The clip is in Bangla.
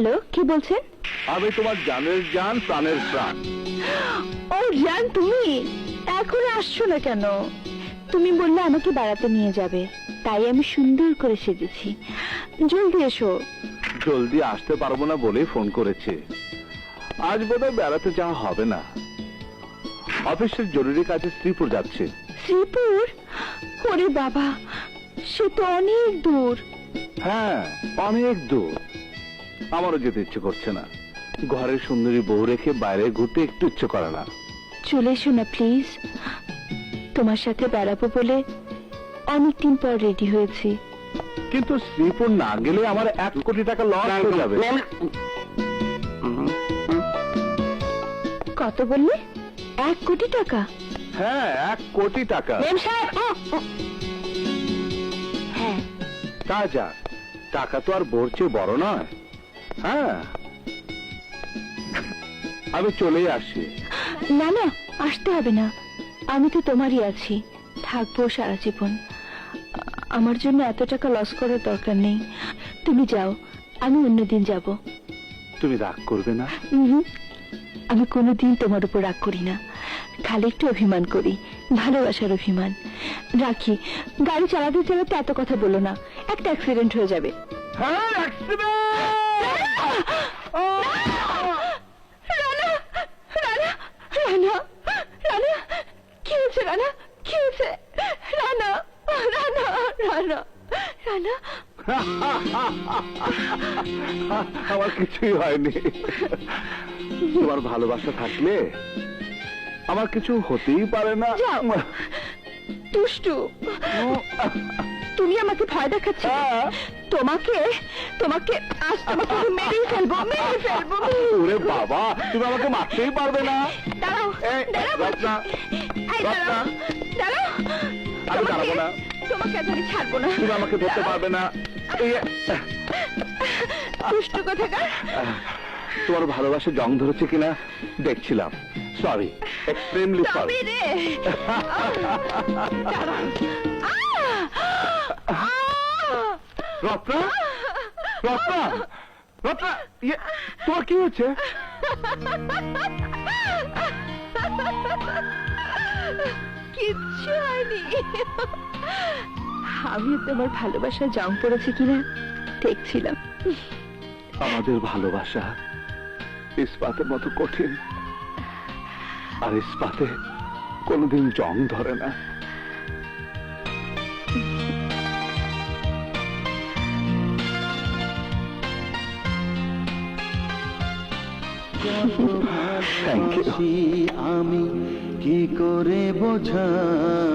হ্যালো, কি বলছেন? আমি তোমার জানের জান, প্রাণের প্রাণ। ও জান, তুমি এখন আসছো না কেন? তুমি বললে আমাকে বেড়াতে নিয়ে যাবে, তাই আমি সুন্দর করে সেজেছি। জলদি এসো। জলদি আসতে পারবো না বলেই ফোন করেছি। আজ বোধহয় বেড়াতে যাওয়া হবে না, অফিসের জরুরি কাজে শ্রীপুর যাচ্ছে। শ্রীপুর? ওরে বাবা, সে তো অনেক দূর। হ্যাঁ, অনেক দূর। আমারও যেতে ইচ্ছে করছে না। ঘরের সুন্দরী বউ রেখে বাইরে ঘুরতে একটু ইচ্ছে করে না। চলে এসো না প্লিজ, তোমার সাথে বেড়াবো বলে অনেকদিন পর রেডি হয়েছি। কিন্তু শ্রীপুর না গেলে আমার 1 কোটি টাকা লস হয়ে যাবে। কত বললে? 1 কোটি টাকা? হ্যাঁ, 1 কোটি টাকা। হ্যাঁ, তা যা, টাকা তো আর বোর চেয়ে বড় নয়। হ্যাঁ, আমি চলেই আসি। না না, আসতে হবে না, আমি তো তোমারই আছি, থাকবো সারা জীবন। আমার জন্য এত টাকা লস করার দরকার নেই। তুমি যাও, আমি অন্যদিন যাব। তুমি রাগ করবে না? আমি কোনোদিন তোমার উপর রাগ করি না, খালি একটু অভিমান করি, ভালোবাসার অভিমান। রাখি, গাড়ি চালাতে চালাতে এত কথা বলো না, একটা অ্যাক্সিডেন্ট হয়ে যাবে। হ্যাঁ, accident! রানা, রানা, রানা, কি হয়েছে রানা? কি হয়েছে? রানা, রানা, রানা, রানা। আমার কিছুই হয়নি। তোমার ভালোবাসা থাকলে আমার কিছু হতেই পারে না। যাও, দুষ্টু, তুমি আমাকে ভয় দেখাচ্ছ। তোমাকে তোমাকে আজ তোমাকে আমি মেরেই ফেলবো, মেরে ফেলবো। ওরে বাবা, তুমি আমাকে মারতেই পারবে না। দাঁড়াও, দাঁড়াও, রত্না, এই দাঁড়াও, দাঁড়াও। আমি দাঁড়াবো না। তোমাকে আজ আমি ছাড়বো না। তুমি আমাকে ধরতে পারবে না। দুষ্টু কোথাকার। তোমার ভালোবাসা জং ধরেছে কিনা দেখছিলাম। Sorry, extremely sorry. রে রত্না, রত্না, রত্না, তোমার কি হচ্ছে? কিচ্ছু হয়নি। আমি তোমার ভালোবাসা জং পড়েছে কিনা দেখছিলাম। আমাদের ভালোবাসা ইস্পাতের মতো কঠিন, আর ইস্পাতে কোনোদিন জং ধরে না। আমি কি করে বোঝাই